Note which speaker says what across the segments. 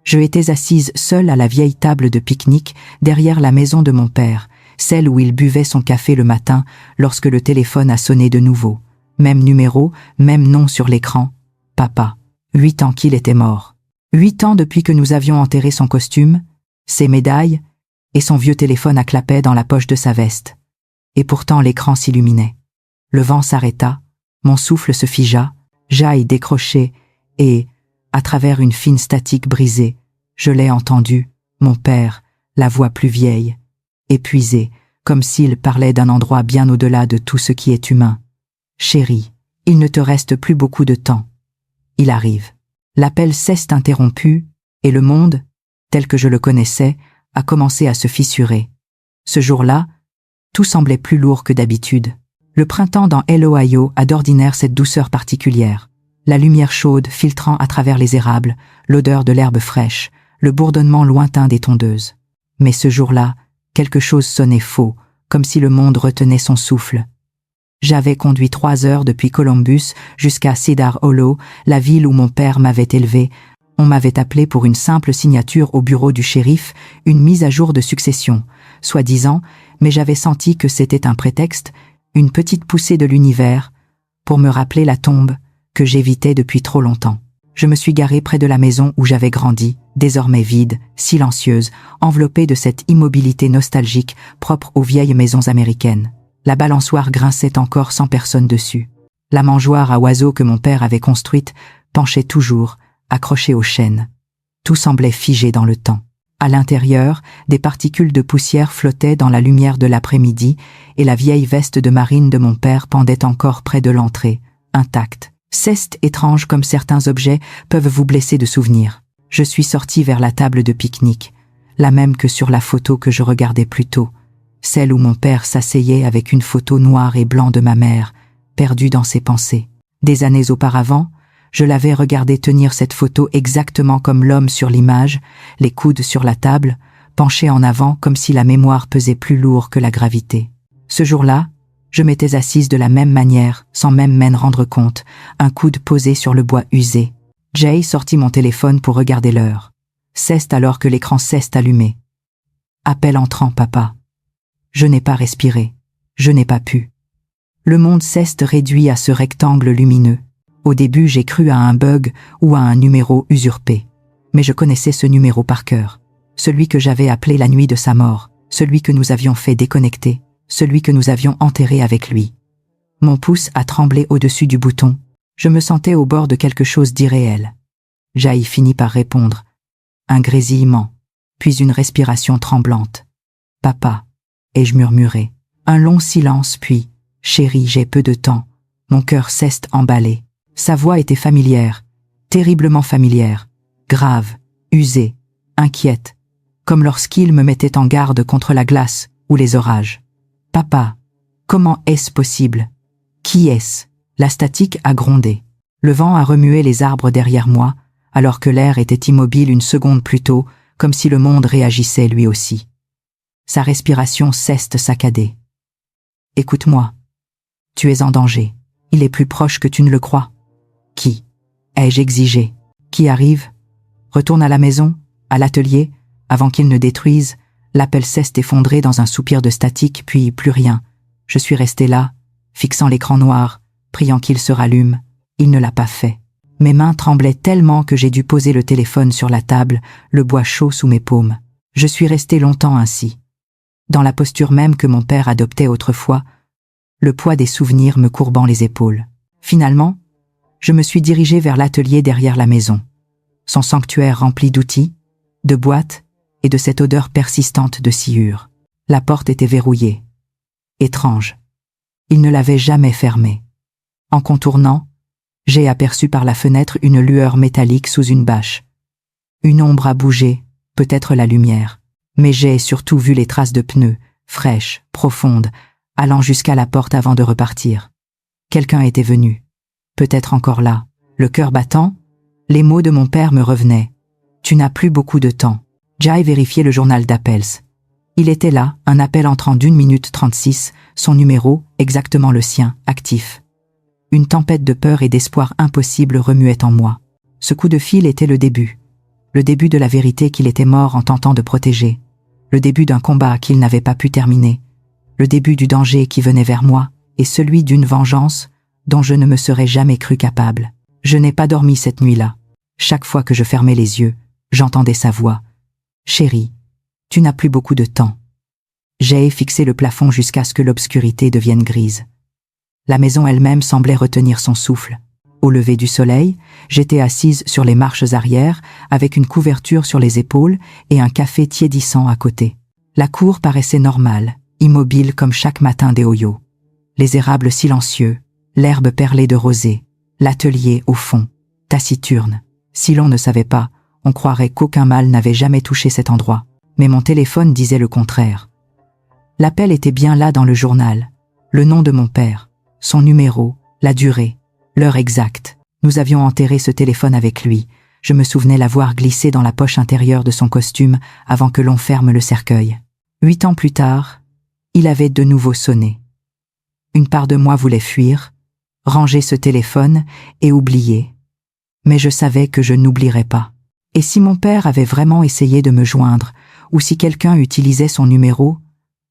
Speaker 1: Je étais assise seule à la vieille table de pique-nique derrière la maison de mon père, celle où il buvait son café le matin lorsque le téléphone a sonné de nouveau. Même numéro, même nom sur l'écran. Papa. 8 ans qu'il était mort. 8 ans depuis que nous avions enterré son costume, ses médailles et son vieux téléphone à clapet dans la poche de sa veste. Et pourtant l'écran s'illuminait. Le vent s'arrêta, mon souffle se figea, j'aille décroché et, à travers une fine statique brisée, je l'ai entendu, mon père, la voix plus vieille, épuisée, comme s'il parlait d'un endroit bien au-delà de tout ce qui est humain. Chérie, il ne te reste plus beaucoup de temps. Il arrive. L'appel s'est interrompu, et le monde, tel que je le connaissais, a commencé à se fissurer. Ce jour-là, tout semblait plus lourd que d'habitude. Le printemps dans l'Ohio a d'ordinaire cette douceur particulière. La lumière chaude filtrant à travers les érables, l'odeur de l'herbe fraîche, le bourdonnement lointain des tondeuses. Mais ce jour-là, quelque chose sonnait faux, comme si le monde retenait son souffle. J'avais conduit 3 heures depuis Columbus jusqu'à Cedar Hollow, la ville où mon père m'avait élevé. On m'avait appelé pour une simple signature au bureau du shérif, une mise à jour de succession, soi-disant, mais j'avais senti que c'était un prétexte, une petite poussée de l'univers, pour me rappeler la tombe que j'évitais depuis trop longtemps. Je me suis garée près de la maison où j'avais grandi, désormais vide, silencieuse, enveloppée de cette immobilité nostalgique propre aux vieilles maisons américaines. La balançoire grinçait encore sans personne dessus. La mangeoire à oiseaux que mon père avait construite penchait toujours, accrochée aux chaînes. Tout semblait figé dans le temps. À l'intérieur, des particules de poussière flottaient dans la lumière de l'après-midi et la vieille veste de marine de mon père pendait encore près de l'entrée, intacte. C'est étrange comme certains objets peuvent vous blesser de souvenirs. Je suis sortie vers la table de pique-nique, la même que sur la photo que je regardais plus tôt, celle où mon père s'asseyait avec une photo noire et blanc de ma mère, perdue dans ses pensées. Des années auparavant, je l'avais regardé tenir cette photo exactement comme l'homme sur l'image, les coudes sur la table, penché en avant comme si la mémoire pesait plus lourd que la gravité. Ce jour-là, je m'étais assise de la même manière, sans même m'en rendre compte, un coude posé sur le bois usé. Jay sortit mon téléphone pour regarder l'heure. C'est alors que l'écran s'est allumé. Appel entrant, papa. Je n'ai pas respiré. Je n'ai pas pu. Le monde s'est réduit à ce rectangle lumineux. Au début, j'ai cru à un bug ou à un numéro usurpé. Mais je connaissais ce numéro par cœur. Celui que j'avais appelé la nuit de sa mort. Celui que nous avions fait déconnecter. Celui que nous avions enterré avec lui. Mon pouce a tremblé au-dessus du bouton. Je me sentais au bord de quelque chose d'irréel. Jay finit par répondre. Un grésillement, puis une respiration tremblante. Papa, ai-je murmuré. Un long silence, puis, chérie, j'ai peu de temps. Mon cœur s'est emballé. Sa voix était familière, terriblement familière, grave, usée, inquiète, comme lorsqu'il me mettait en garde contre la glace ou les orages. Papa, comment est-ce possible? Qui est-ce? La statique a grondé. Le vent a remué les arbres derrière moi, alors que l'air était immobile une seconde plus tôt, comme si le monde réagissait lui aussi. Sa respiration s'est saccadée. Écoute-moi. Tu es en danger. Il est plus proche que tu ne le crois. Qui? Ai-je exigé? Qui arrive? Retourne à la maison, à l'atelier, avant qu'il ne détruise. L'appel s'est effondré dans un soupir de statique, puis plus rien. Je suis resté là, fixant l'écran noir, priant qu'il se rallume. Il ne l'a pas fait. Mes mains tremblaient tellement que j'ai dû poser le téléphone sur la table, le bois chaud sous mes paumes. Je suis resté longtemps ainsi. Dans la posture même que mon père adoptait autrefois, le poids des souvenirs me courbant les épaules. Finalement, je me suis dirigé vers l'atelier derrière la maison. Son sanctuaire rempli d'outils, de boîtes et de cette odeur persistante de sciure. La porte était verrouillée. Étrange. Il ne l'avait jamais fermée. En contournant, j'ai aperçu par la fenêtre une lueur métallique sous une bâche. Une ombre a bougé, peut-être la lumière. Mais j'ai surtout vu les traces de pneus, fraîches, profondes, allant jusqu'à la porte avant de repartir. Quelqu'un était venu. Peut-être encore là. Le cœur battant, les mots de mon père me revenaient. Tu n'as plus beaucoup de temps. Jay vérifiait le journal d'appels. Il était là, un appel entrant d'1 minute 36, son numéro, exactement le sien, actif. Une tempête de peur et d'espoir impossible remuait en moi. Ce coup de fil était le début. Le début de la vérité qu'il était mort en tentant de protéger. Le début d'un combat qu'il n'avait pas pu terminer. Le début du danger qui venait vers moi, et celui d'une vengeance dont je ne me serais jamais cru capable. Je n'ai pas dormi cette nuit-là. Chaque fois que je fermais les yeux, j'entendais sa voix. « Chérie, tu n'as plus beaucoup de temps. » J'ai fixé le plafond jusqu'à ce que l'obscurité devienne grise. La maison elle-même semblait retenir son souffle. Au lever du soleil, j'étais assise sur les marches arrière, avec une couverture sur les épaules et un café tiédissant à côté. La cour paraissait normale, immobile comme chaque matin des Oyos. Les érables silencieux, l'herbe perlée de rosée, l'atelier au fond, taciturne. Si l'on ne savait pas, on croirait qu'aucun mal n'avait jamais touché cet endroit. Mais mon téléphone disait le contraire. L'appel était bien là dans le journal. Le nom de mon père, son numéro, la durée, l'heure exacte. Nous avions enterré ce téléphone avec lui. Je me souvenais l'avoir glissé dans la poche intérieure de son costume avant que l'on ferme le cercueil. 8 ans plus tard, il avait de nouveau sonné. Une part de moi voulait fuir, ranger ce téléphone et oublier. Mais je savais que je n'oublierais pas. Et si mon père avait vraiment essayé de me joindre, ou si quelqu'un utilisait son numéro,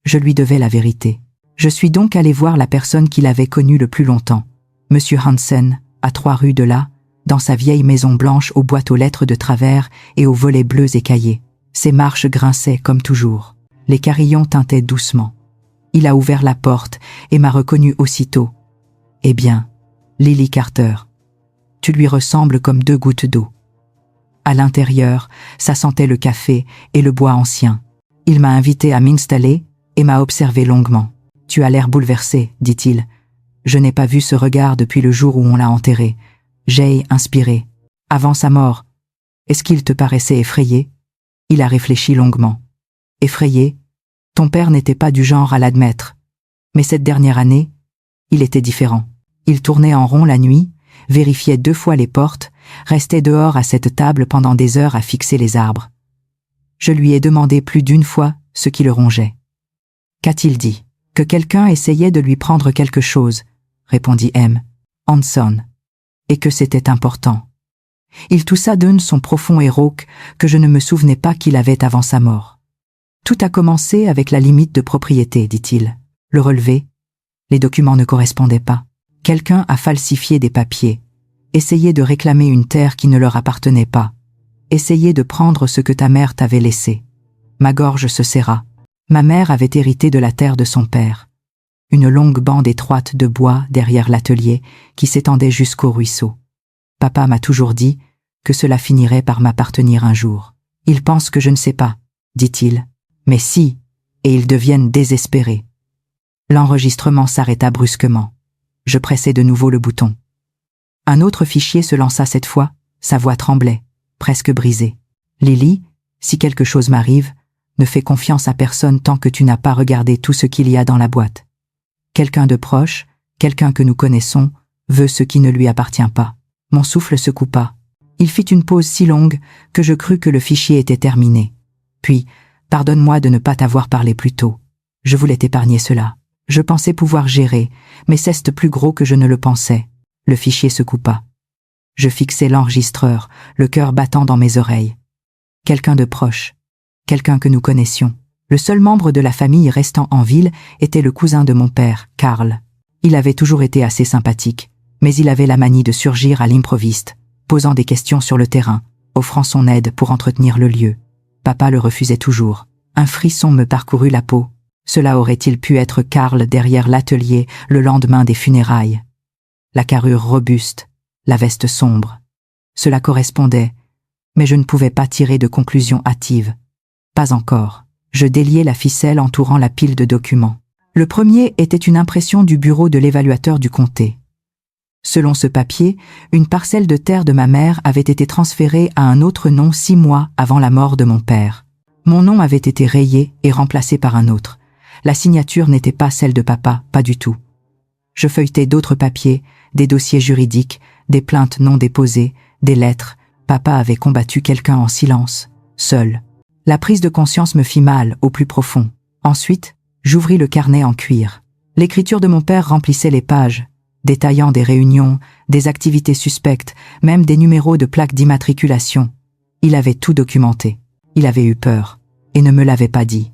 Speaker 1: je lui devais la vérité. Je suis donc allé voir la personne qu'il avait connue le plus longtemps, Monsieur Hansen, à 3 rues de là, dans sa vieille maison blanche aux boîtes aux lettres de travers et aux volets bleus écaillés. Ses marches grinçaient comme toujours. Les carillons tintaient doucement. Il a ouvert la porte et m'a reconnu aussitôt. « Eh bien, Lily Carter, tu lui ressembles comme 2 gouttes d'eau. » À l'intérieur, ça sentait le café et le bois ancien. Il m'a invité à m'installer et m'a observé longuement. « Tu as l'air bouleversé, dit-il. Je n'ai pas vu ce regard depuis le jour où on l'a enterré. » J'ai inspiré. Avant sa mort, est-ce qu'il te paraissait effrayé? Il a réfléchi longuement. Effrayé? Ton père n'était pas du genre à l'admettre. Mais cette dernière année, il était différent. Il tournait en rond la nuit, vérifiait 2 fois les portes, restait dehors à cette table pendant des heures à fixer les arbres. Je lui ai demandé plus d'1 fois ce qui le rongeait. Qu'a-t-il dit? Que quelqu'un essayait de lui prendre quelque chose, répondit M. Hanson. Et que c'était important. Il toussa d'un son profond et rauque que je ne me souvenais pas qu'il avait avant sa mort. Tout a commencé avec la limite de propriété, dit-il. Le relevé, les documents ne correspondaient pas. Quelqu'un a falsifié des papiers, essayé de réclamer une terre qui ne leur appartenait pas, essayé de prendre ce que ta mère t'avait laissé. Ma gorge se serra. Ma mère avait hérité de la terre de son père. Une longue bande étroite de bois derrière l'atelier qui s'étendait jusqu'au ruisseau. Papa m'a toujours dit que cela finirait par m'appartenir un jour. Il pense que je ne sais pas, dit-il. Mais si, et ils deviennent désespérés. L'enregistrement s'arrêta brusquement. Je pressai de nouveau le bouton. Un autre fichier se lança cette fois, sa voix tremblait, presque brisée. Lily, si quelque chose m'arrive, ne fais confiance à personne tant que tu n'as pas regardé tout ce qu'il y a dans la boîte. Quelqu'un de proche, quelqu'un que nous connaissons, veut ce qui ne lui appartient pas. Mon souffle se coupa. Il fit une pause si longue que je crus que le fichier était terminé. Puis, pardonne-moi de ne pas t'avoir parlé plus tôt. Je voulais t'épargner cela. Je pensais pouvoir gérer, mais c'est plus gros que je ne le pensais. Le fichier se coupa. Je fixai l'enregistreur, le cœur battant dans mes oreilles. Quelqu'un de proche, quelqu'un que nous connaissions. Le seul membre de la famille restant en ville était le cousin de mon père, Karl. Il avait toujours été assez sympathique, mais il avait la manie de surgir à l'improviste, posant des questions sur le terrain, offrant son aide pour entretenir le lieu. Papa le refusait toujours. Un frisson me parcourut la peau. Cela aurait-il pu être Karl derrière l'atelier le lendemain des funérailles? La carrure robuste, la veste sombre. Cela correspondait, mais je ne pouvais pas tirer de conclusion hâtive. Pas encore. Je déliai la ficelle entourant la pile de documents. Le premier était une impression du bureau de l'évaluateur du comté. Selon ce papier, une parcelle de terre de ma mère avait été transférée à un autre nom 6 mois avant la mort de mon père. Mon nom avait été rayé et remplacé par un autre. La signature n'était pas celle de papa, pas du tout. Je feuilletai d'autres papiers, des dossiers juridiques, des plaintes non déposées, des lettres. Papa avait combattu quelqu'un en silence, seul. La prise de conscience me fit mal, au plus profond. Ensuite, j'ouvris le carnet en cuir. L'écriture de mon père remplissait les pages, détaillant des réunions, des activités suspectes, même des numéros de plaques d'immatriculation. Il avait tout documenté. Il avait eu peur, et ne me l'avait pas dit.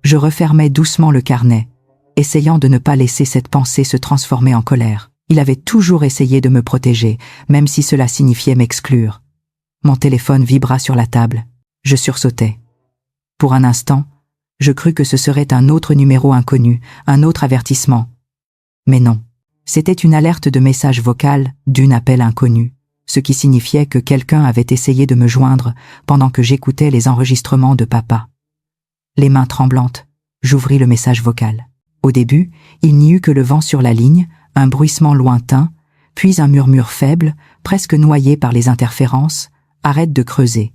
Speaker 1: Je refermais doucement le carnet, essayant de ne pas laisser cette pensée se transformer en colère. Il avait toujours essayé de me protéger, même si cela signifiait m'exclure. Mon téléphone vibra sur la table. Je sursautai. Pour un instant, je crus que ce serait un autre numéro inconnu, un autre avertissement. Mais non. C'était une alerte de message vocal d'un appel inconnu, ce qui signifiait que quelqu'un avait essayé de me joindre pendant que j'écoutais les enregistrements de papa. Les mains tremblantes, j'ouvris le message vocal. Au début, il n'y eut que le vent sur la ligne, un bruissement lointain, puis un murmure faible, presque noyé par les interférences. « Arrête de creuser ».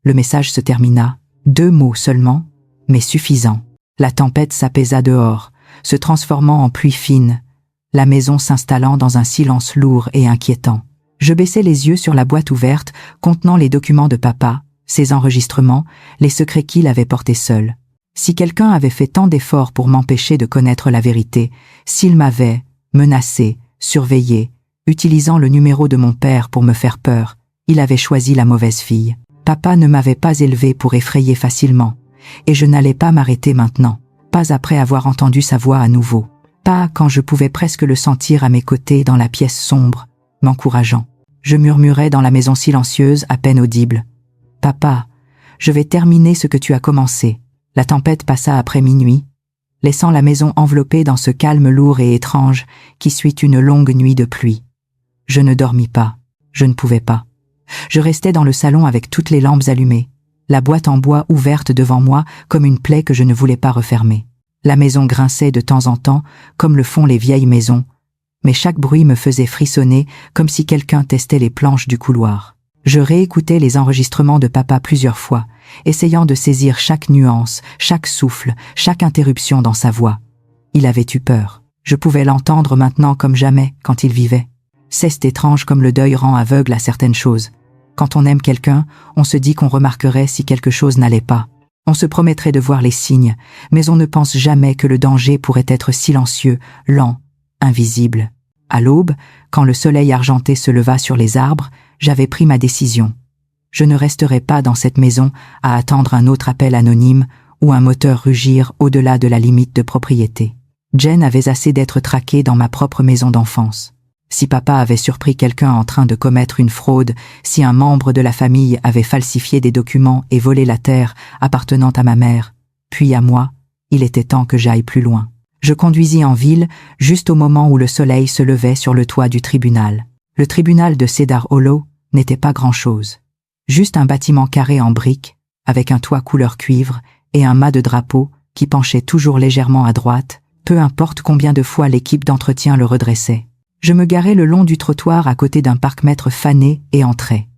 Speaker 1: Le message se termina, 2 mots seulement, mais suffisants. La tempête s'apaisa dehors, se transformant en pluie fine, la maison s'installant dans un silence lourd et inquiétant. Je baissai les yeux sur la boîte ouverte contenant les documents de papa, ses enregistrements, les secrets qu'il avait portés seul. Si quelqu'un avait fait tant d'efforts pour m'empêcher de connaître la vérité, s'il m'avait menacé, surveillé, utilisant le numéro de mon père pour me faire peur, il avait choisi la mauvaise fille. Papa ne m'avait pas élevé pour effrayer facilement, et je n'allais pas m'arrêter maintenant, pas après avoir entendu sa voix à nouveau, pas quand je pouvais presque le sentir à mes côtés dans la pièce sombre, m'encourageant. Je murmurais dans la maison silencieuse, à peine audible. « Papa, je vais terminer ce que tu as commencé. » La tempête passa après minuit, laissant la maison enveloppée dans ce calme lourd et étrange qui suit une longue nuit de pluie. Je ne dormis pas, je ne pouvais pas. Je restais dans le salon avec toutes les lampes allumées, la boîte en bois ouverte devant moi comme une plaie que je ne voulais pas refermer. La maison grinçait de temps en temps, comme le font les vieilles maisons, mais chaque bruit me faisait frissonner comme si quelqu'un testait les planches du couloir. Je réécoutais les enregistrements de papa plusieurs fois, essayant de saisir chaque nuance, chaque souffle, chaque interruption dans sa voix. Il avait eu peur. Je pouvais l'entendre maintenant comme jamais quand il vivait. C'est étrange comme le deuil rend aveugle à certaines choses. Quand on aime quelqu'un, on se dit qu'on remarquerait si quelque chose n'allait pas. On se promettrait de voir les signes, mais on ne pense jamais que le danger pourrait être silencieux, lent, invisible. À l'aube, quand le soleil argenté se leva sur les arbres, j'avais pris ma décision. Je ne resterai pas dans cette maison à attendre un autre appel anonyme ou un moteur rugir au-delà de la limite de propriété. Jen avait assez d'être traquée dans ma propre maison d'enfance. Si papa avait surpris quelqu'un en train de commettre une fraude, si un membre de la famille avait falsifié des documents et volé la terre appartenant à ma mère, puis à moi, il était temps que j'aille plus loin. Je conduisis en ville, juste au moment où le soleil se levait sur le toit du tribunal. Le tribunal de Cedar Hollow n'était pas grand-chose. Juste un bâtiment carré en briques, avec un toit couleur cuivre et un mât de drapeau qui penchait toujours légèrement à droite, peu importe combien de fois l'équipe d'entretien le redressait. Je me garai le long du trottoir à côté d'un parc-mètre fané et entrai.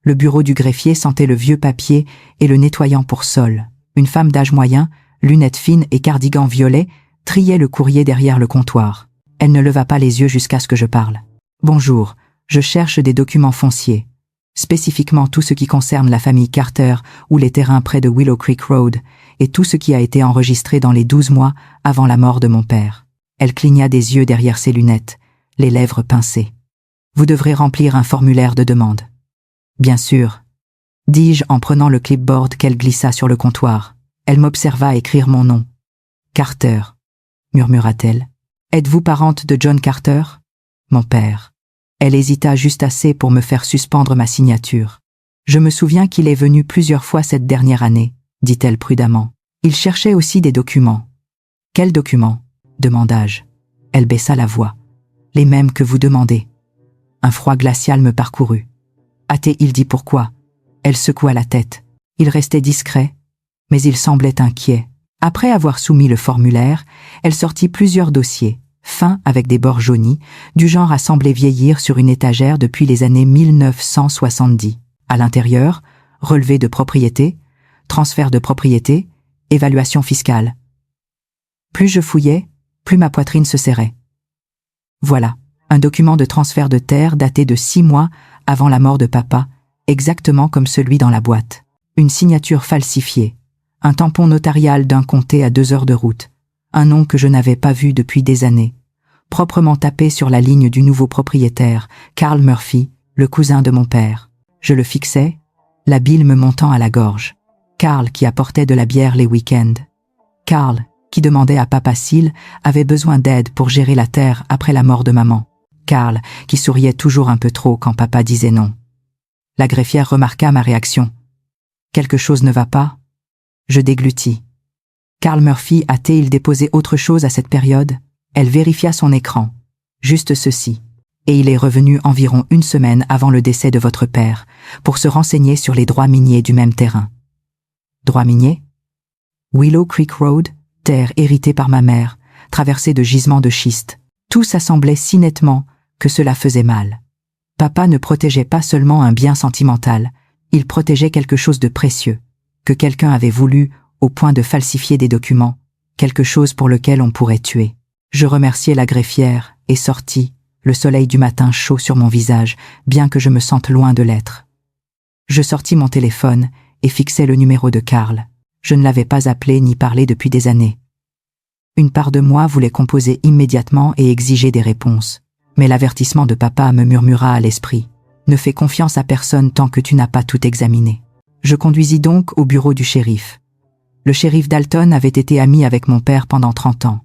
Speaker 1: Le bureau du greffier sentait le vieux papier et le nettoyant pour sol. Une femme d'âge moyen, lunettes fines et cardigan violet, triait le courrier derrière le comptoir. Elle ne leva pas les yeux jusqu'à ce que je parle. « Bonjour, je cherche des documents fonciers. Spécifiquement tout ce qui concerne la famille Carter ou les terrains près de Willow Creek Road et tout ce qui a été enregistré dans les 12 mois avant la mort de mon père. » Elle cligna des yeux derrière ses lunettes, les lèvres pincées. « Vous devrez remplir un formulaire de demande. »« Bien sûr, » dis-je en prenant le clipboard qu'elle glissa sur le comptoir. Elle m'observa écrire mon nom. « Carter », murmura-t-elle. « Êtes-vous parente de John Carter ?»« Mon père. » Elle hésita juste assez pour me faire suspendre ma signature. « Je me souviens qu'il est venu plusieurs fois cette dernière année, » dit-elle prudemment. « Il cherchait aussi des documents. »« Quels documents ?» demanda-je. Elle baissa la voix. « Les mêmes que vous demandez. » Un froid glacial me parcourut. « A-t-il dit pourquoi ?» Elle secoua la tête. Il restait discret, mais il semblait inquiet. Après avoir soumis le formulaire, elle sortit plusieurs dossiers, fins avec des bords jaunis, du genre à sembler vieillir sur une étagère depuis les années 1970. À l'intérieur, relevé de propriété, transfert de propriété, évaluation fiscale. Plus je fouillais, plus ma poitrine se serrait. Voilà, un document de transfert de terre daté de 6 mois avant la mort de papa, exactement comme celui dans la boîte. Une signature falsifiée, un tampon notarial d'un comté à 2 heures de route, un nom que je n'avais pas vu depuis des années, proprement tapé sur la ligne du nouveau propriétaire, Carl Murphy, le cousin de mon père. Je le fixais, la bile me montant à la gorge. Carl qui apportait de la bière les week-ends. Carl qui demandait à papa s'il avait besoin d'aide pour gérer la terre après la mort de maman. Carl qui souriait toujours un peu trop quand papa disait non. La greffière remarqua ma réaction. Quelque chose ne va pas? Je déglutis. Carl Murphy a-t-il déposé autre chose à cette période? Elle vérifia son écran. Juste ceci. Et il est revenu environ une semaine avant le décès de votre père, pour se renseigner sur les droits miniers du même terrain. Droits miniers? Willow Creek Road, terre héritée par ma mère, traversée de gisements de schiste. Tout s'assemblait si nettement que cela faisait mal. Papa ne protégeait pas seulement un bien sentimental, il protégeait quelque chose de précieux, que quelqu'un avait voulu au point de falsifier des documents, quelque chose pour lequel on pourrait tuer. Je remerciai la greffière et sortis, le soleil du matin chaud sur mon visage, bien que je me sente loin de l'être. Je sortis mon téléphone et fixai le numéro de Carl. Je ne l'avais pas appelé ni parlé depuis des années. Une part de moi voulait composer immédiatement et exiger des réponses. Mais l'avertissement de papa me murmura à l'esprit. Ne fais confiance à personne tant que tu n'as pas tout examiné. Je conduisis donc au bureau du shérif. Le shérif Dalton avait été ami avec mon père pendant 30 ans.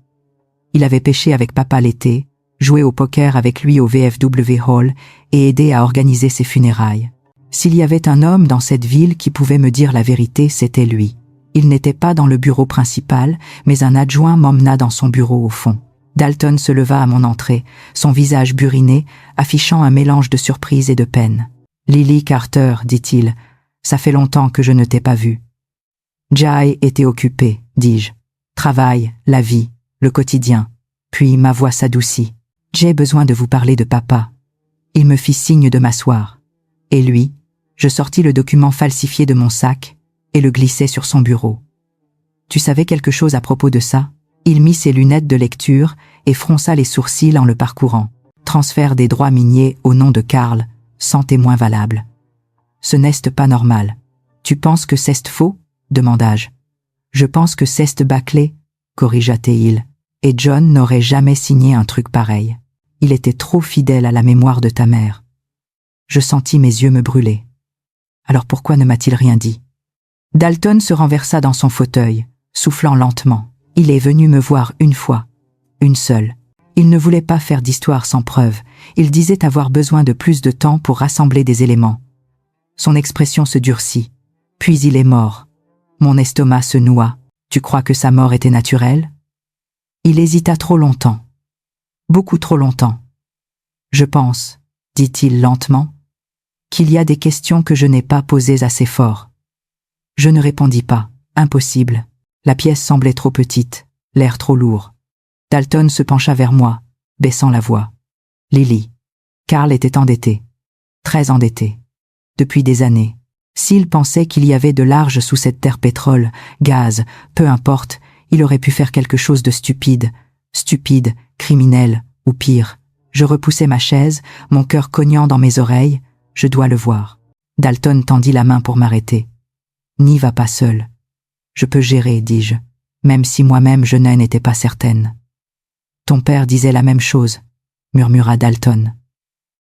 Speaker 1: Il avait pêché avec papa l'été, joué au poker avec lui au VFW Hall et aidé à organiser ses funérailles. S'il y avait un homme dans cette ville qui pouvait me dire la vérité, c'était lui. Il n'était pas dans le bureau principal, mais un adjoint m'emmena dans son bureau au fond. Dalton se leva à mon entrée, son visage buriné, affichant un mélange de surprise et de peine. « Lily Carter, dit-il, ça fait longtemps que je ne t'ai pas vue. »« Jai était occupé, dis-je. Travail, la vie, le quotidien. » Puis ma voix s'adoucit. « J'ai besoin de vous parler de papa. » Il me fit signe de m'asseoir. Et lui, je sortis le document falsifié de mon sac et le glissai sur son bureau. « Tu savais quelque chose à propos de ça ?» Il mit ses lunettes de lecture et fronça les sourcils en le parcourant. Transfert des droits miniers au nom de Carl, sans témoin valable. Ce n'est pas normal. Tu penses que c'est faux? Demanda-je. Je pense que c'est bâclé, corrigea-t-il. Et John n'aurait jamais signé un truc pareil. Il était trop fidèle à la mémoire de ta mère. Je sentis mes yeux me brûler. Alors pourquoi ne m'a-t-il rien dit? Dalton se renversa dans son fauteuil, soufflant lentement. Il est venu me voir une fois, une seule. Il ne voulait pas faire d'histoire sans preuve. Il disait avoir besoin de plus de temps pour rassembler des éléments. Son expression se durcit. Puis il est mort. Mon estomac se noua. Tu crois que sa mort était naturelle? Il hésita trop longtemps. Beaucoup trop longtemps. Je pense, dit-il lentement, qu'il y a des questions que je n'ai pas posées assez fort. Je ne répondis pas. Impossible. La pièce semblait trop petite, l'air trop lourd. Dalton se pencha vers moi, baissant la voix. Lily. Carl était endetté. Très endetté. Depuis des années. S'il pensait qu'il y avait de l'argent sous cette terre pétrole, gaz, peu importe, il aurait pu faire quelque chose de stupide, criminel, ou pire. Je repoussai ma chaise, mon cœur cognant dans mes oreilles. Je dois le voir. Dalton tendit la main pour m'arrêter. N'y va pas seul. Je peux gérer, dis-je, même si moi-même je n'en étais pas certaine. Ton père disait la même chose, murmura Dalton.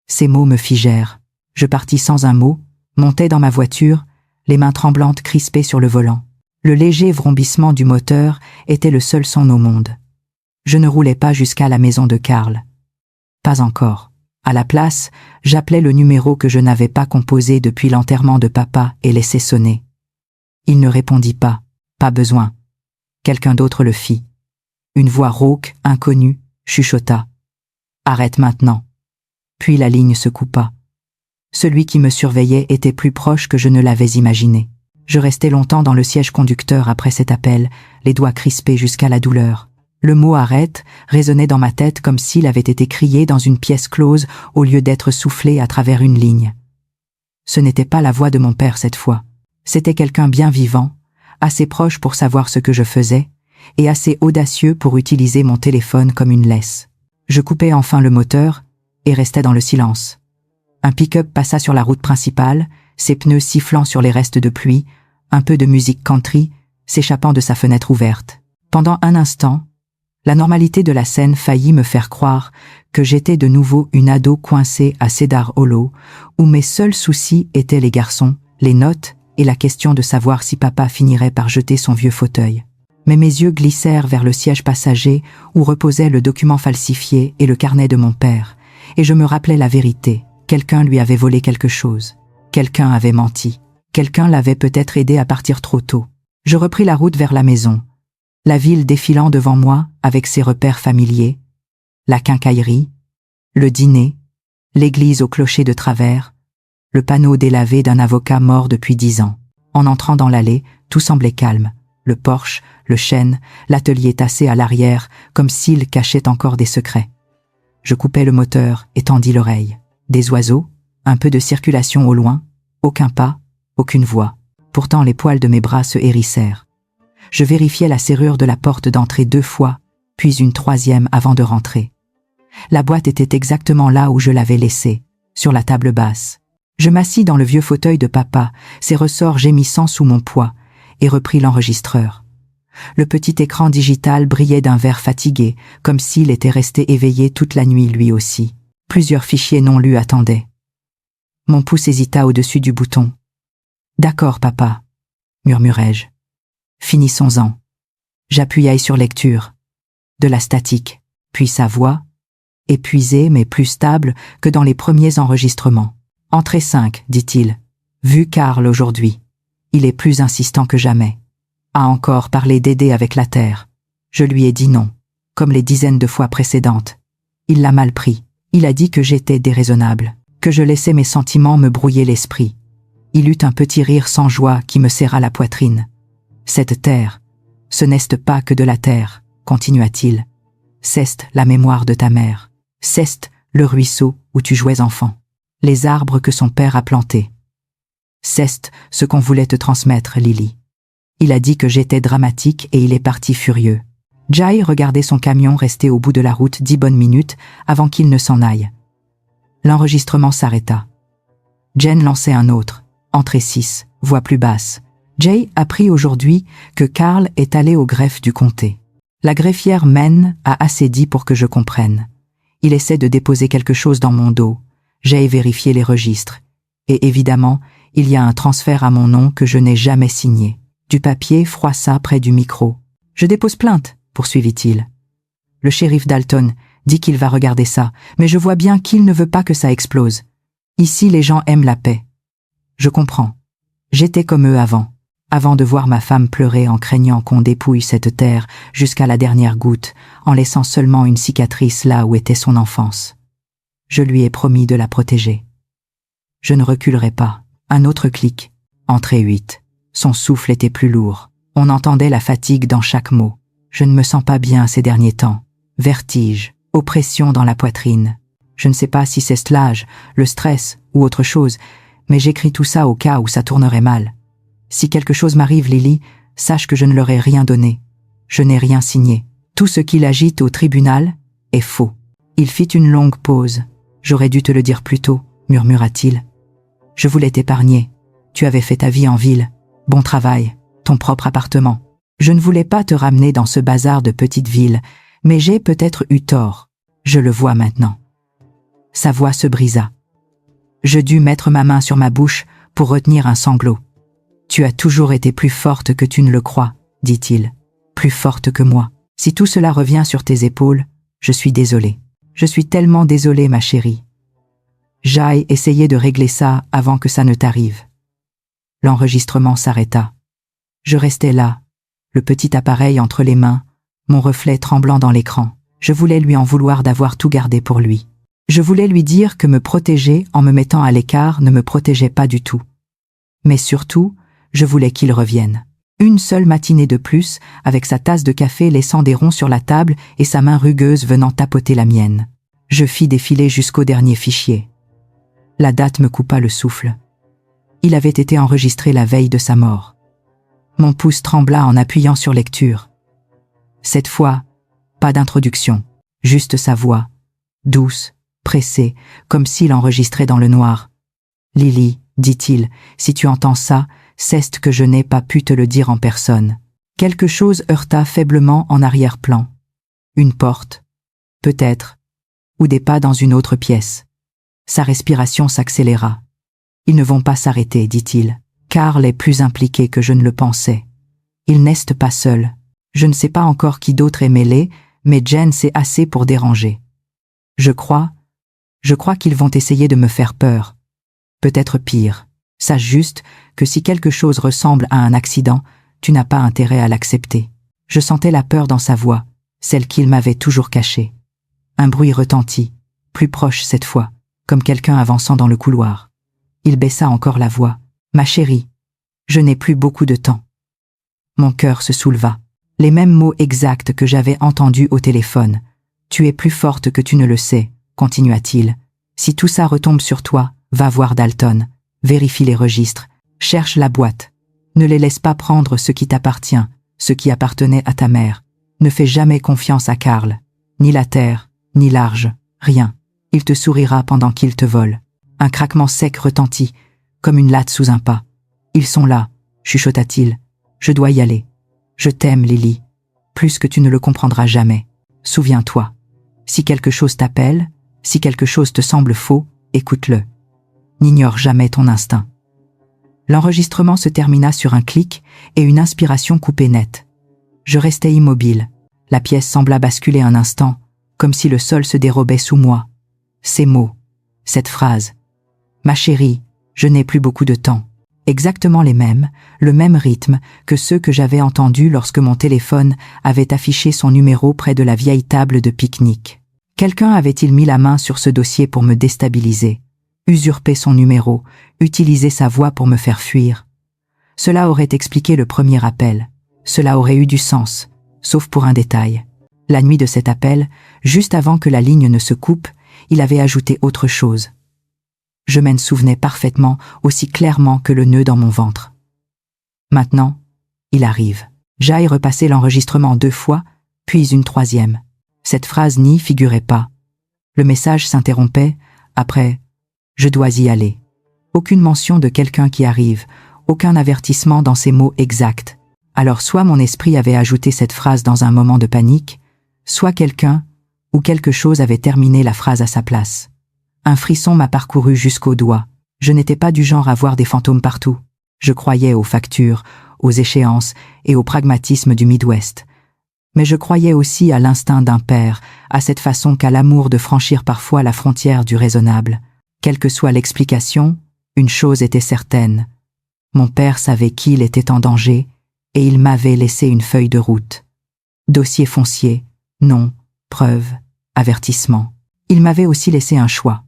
Speaker 1: Ces mots me figèrent. Je partis sans un mot, montai dans ma voiture, les mains tremblantes crispées sur le volant. Le léger vrombissement du moteur était le seul son au monde. Je ne roulais pas jusqu'à la maison de Carl. Pas encore. À la place, j'appelais le numéro que je n'avais pas composé depuis l'enterrement de papa et laissai sonner. Il ne répondit pas. Pas besoin. Quelqu'un d'autre le fit. Une voix rauque, inconnue, chuchota. Arrête maintenant. Puis la ligne se coupa. Celui qui me surveillait était plus proche que je ne l'avais imaginé. Je restai longtemps dans le siège conducteur après cet appel, les doigts crispés jusqu'à la douleur. Le mot « arrête » résonnait dans ma tête comme s'il avait été crié dans une pièce close au lieu d'être soufflé à travers une ligne. Ce n'était pas la voix de mon père cette fois. C'était quelqu'un bien vivant, assez proche pour savoir ce que je faisais, et assez audacieux pour utiliser mon téléphone comme une laisse. Je coupai enfin le moteur et restai dans le silence. Un pick-up passa sur la route principale, ses pneus sifflant sur les restes de pluie, un peu de musique country s'échappant de sa fenêtre ouverte. Pendant un instant, la normalité de la scène faillit me faire croire que j'étais de nouveau une ado coincée à Cedar Hollow, où mes seuls soucis étaient les garçons les notes et la question de savoir si papa finirait par jeter son vieux fauteuil. Mais mes yeux glissèrent vers le siège passager où reposait le document falsifié et le carnet de mon père, et je me rappelais la vérité. Quelqu'un lui avait volé quelque chose. Quelqu'un avait menti. Quelqu'un l'avait peut-être aidé à partir trop tôt. Je repris la route vers la maison. La ville défilant devant moi avec ses repères familiers, la quincaillerie, le dîner, l'église au clocher de travers, le panneau délavé d'un avocat mort depuis 10 ans. En entrant dans l'allée, tout semblait calme. Le porche, le chêne, l'atelier tassé à l'arrière, comme s'il cachait encore des secrets. Je coupai le moteur et tendis l'oreille. Des oiseaux, un peu de circulation au loin, aucun pas, aucune voix. Pourtant les poils de mes bras se hérissèrent. Je vérifiai la serrure de la porte d'entrée 2 fois, puis une 3e avant de rentrer. La boîte était exactement là où je l'avais laissée, sur la table basse. Je m'assis dans le vieux fauteuil de papa, ses ressorts gémissant sous mon poids, et repris l'enregistreur. Le petit écran digital brillait d'un vert fatigué, comme s'il était resté éveillé toute la nuit lui aussi. Plusieurs fichiers non lus attendaient. Mon pouce hésita au-dessus du bouton. « D'accord, papa, » murmurai-je. « Finissons-en. » J'appuyai sur lecture. De la statique, puis sa voix, épuisée mais plus stable que dans les premiers enregistrements. « Entrée 5, dit-il. Vu Karl aujourd'hui. Il est plus insistant que jamais. A encore parlé d'aider avec la terre. Je lui ai dit non, comme les dizaines de fois précédentes. Il l'a mal pris. Il a dit que j'étais déraisonnable, que je laissais mes sentiments me brouiller l'esprit. Il eut un petit rire sans joie qui me serra la poitrine. Cette terre, ce n'est pas que de la terre, continua-t-il. C'est la mémoire de ta mère. C'est le ruisseau où tu jouais enfant. Les arbres que son père a plantés. C'est ce qu'on voulait te transmettre, Lily. Il a dit que j'étais dramatique et il est parti furieux. Jai regardait son camion resté au bout de la route 10 bonnes minutes avant qu'il ne s'en aille. L'enregistrement s'arrêta. Jen lançait un autre, entrée 6, voix plus basse. Jay apprit aujourd'hui que Karl est allé au greffe du comté. La greffière Men a assez dit pour que je comprenne. Il essaie de déposer quelque chose dans mon dos. J'ai vérifié les registres. Et évidemment, il y a un transfert à mon nom que je n'ai jamais signé. Du papier froissa près du micro. « Je dépose plainte », poursuivit-il. « Le shérif Dalton dit qu'il va regarder ça, mais je vois bien qu'il ne veut pas que ça explose. Ici, les gens aiment la paix. Je comprends. J'étais comme eux avant de voir ma femme pleurer en craignant qu'on dépouille cette terre jusqu'à la dernière goutte, en laissant seulement une cicatrice là où était son enfance. Je lui ai promis de la protéger. Je ne reculerai pas. Un autre clic. Entrée 8. Son souffle était plus lourd. On entendait la fatigue dans chaque mot. Je ne me sens pas bien ces derniers temps. Vertige, oppression dans la poitrine. Je ne sais pas si c'est l'âge, le stress ou autre chose, mais j'écris tout ça au cas où ça tournerait mal. Si quelque chose m'arrive, Lily, sache que je ne leur ai rien donné. Je n'ai rien signé. Tout ce qu'il agite au tribunal est faux. Il fit une longue pause. J'aurais dû te le dire plus tôt, murmura-t-il. Je voulais t'épargner. Tu avais fait ta vie en ville. Bon travail, ton propre appartement. Je ne voulais pas te ramener dans ce bazar de petite ville, mais j'ai peut-être eu tort. Je le vois maintenant. Sa voix se brisa. Je dus mettre ma main sur ma bouche pour retenir un sanglot. Tu as toujours été plus forte que tu ne le crois, dit-il. Plus forte que moi. Si tout cela revient sur tes épaules, je suis désolé. Je suis tellement désolé, ma chérie. J'aille essayer de régler ça avant que ça ne t'arrive. L'enregistrement s'arrêta. Je restais là, le petit appareil entre les mains, mon reflet tremblant dans l'écran. Je voulais lui en vouloir d'avoir tout gardé pour lui. Je voulais lui dire que me protéger en me mettant à l'écart ne me protégeait pas du tout. Mais surtout, je voulais qu'il revienne. Une seule matinée de plus, avec sa tasse de café laissant des ronds sur la table et sa main rugueuse venant tapoter la mienne. Je fis défiler jusqu'au dernier fichier. La date me coupa le souffle. Il avait été enregistré la veille de sa mort. Mon pouce trembla en appuyant sur lecture. Cette fois, pas d'introduction, juste sa voix, douce, pressée, comme s'il enregistrait dans le noir. « Lily, dit-il, si tu entends ça, c'est que je n'ai pas pu te le dire en personne. » Quelque chose heurta faiblement en arrière-plan. Une porte, peut-être, ou des pas dans une autre pièce. Sa respiration s'accéléra. « Ils ne vont pas s'arrêter, dit-il. Karl est plus impliqué que je ne le pensais. Il n'est pas seul. Je ne sais pas encore qui d'autre est mêlé, mais Jen sait assez pour déranger. Je crois qu'ils vont essayer de me faire peur. Peut-être pire. Sache juste que si quelque chose ressemble à un accident, tu n'as pas intérêt à l'accepter. Je sentais la peur dans sa voix, celle qu'il m'avait toujours cachée. Un bruit retentit, plus proche cette fois, comme quelqu'un avançant dans le couloir. Il baissa encore la voix. « Ma chérie, je n'ai plus beaucoup de temps. » Mon cœur se souleva. Les mêmes mots exacts que j'avais entendus au téléphone. « Tu es plus forte que tu ne le sais », continua-t-il. « Si tout ça retombe sur toi, va voir Dalton. Vérifie les registres. Cherche la boîte. Ne les laisse pas prendre ce qui t'appartient, ce qui appartenait à ta mère. Ne fais jamais confiance à Karl. Ni la terre, ni l'argent, rien. Il te sourira pendant qu'il te vole. » Un craquement sec retentit, comme une latte sous un pas. « Ils sont là, » chuchota-t-il. « Je dois y aller. Je t'aime, Lily. Plus que tu ne le comprendras jamais. Souviens-toi. Si quelque chose t'appelle, si quelque chose te semble faux, écoute-le. N'ignore jamais ton instinct. » L'enregistrement se termina sur un clic et une inspiration coupée net. Je restais immobile. La pièce sembla basculer un instant, comme si le sol se dérobait sous moi. Ces mots, cette phrase. « Ma chérie, je n'ai plus beaucoup de temps. » Exactement les mêmes, le même rythme que ceux que j'avais entendus lorsque mon téléphone avait affiché son numéro près de la vieille table de pique-nique. Quelqu'un avait-il mis la main sur ce dossier pour me déstabiliser, usurper son numéro, utiliser sa voix pour me faire fuir? Cela aurait expliqué le premier appel. Cela aurait eu du sens, sauf pour un détail. La nuit de cet appel, juste avant que la ligne ne se coupe, il avait ajouté autre chose. Je m'en souvenais parfaitement, aussi clairement que le nœud dans mon ventre. Maintenant, il arrive. J'aille repasser l'enregistrement 2 fois, puis une 3e. Cette phrase n'y figurait pas. Le message s'interrompait, après « Je dois y aller ». Aucune mention de quelqu'un qui arrive, aucun avertissement dans ces mots exacts. Alors soit mon esprit avait ajouté cette phrase dans un moment de panique, soit quelqu'un ou quelque chose avait terminé la phrase à sa place. Un frisson m'a parcouru jusqu'aux doigts. Je n'étais pas du genre à voir des fantômes partout. Je croyais aux factures, aux échéances et au pragmatisme du Midwest. Mais je croyais aussi à l'instinct d'un père, à cette façon qu'a l'amour de franchir parfois la frontière du raisonnable. Quelle que soit l'explication, une chose était certaine. Mon père savait qu'il était en danger et il m'avait laissé une feuille de route. Dossier foncier, nom, preuve, avertissement. Il m'avait aussi laissé un choix.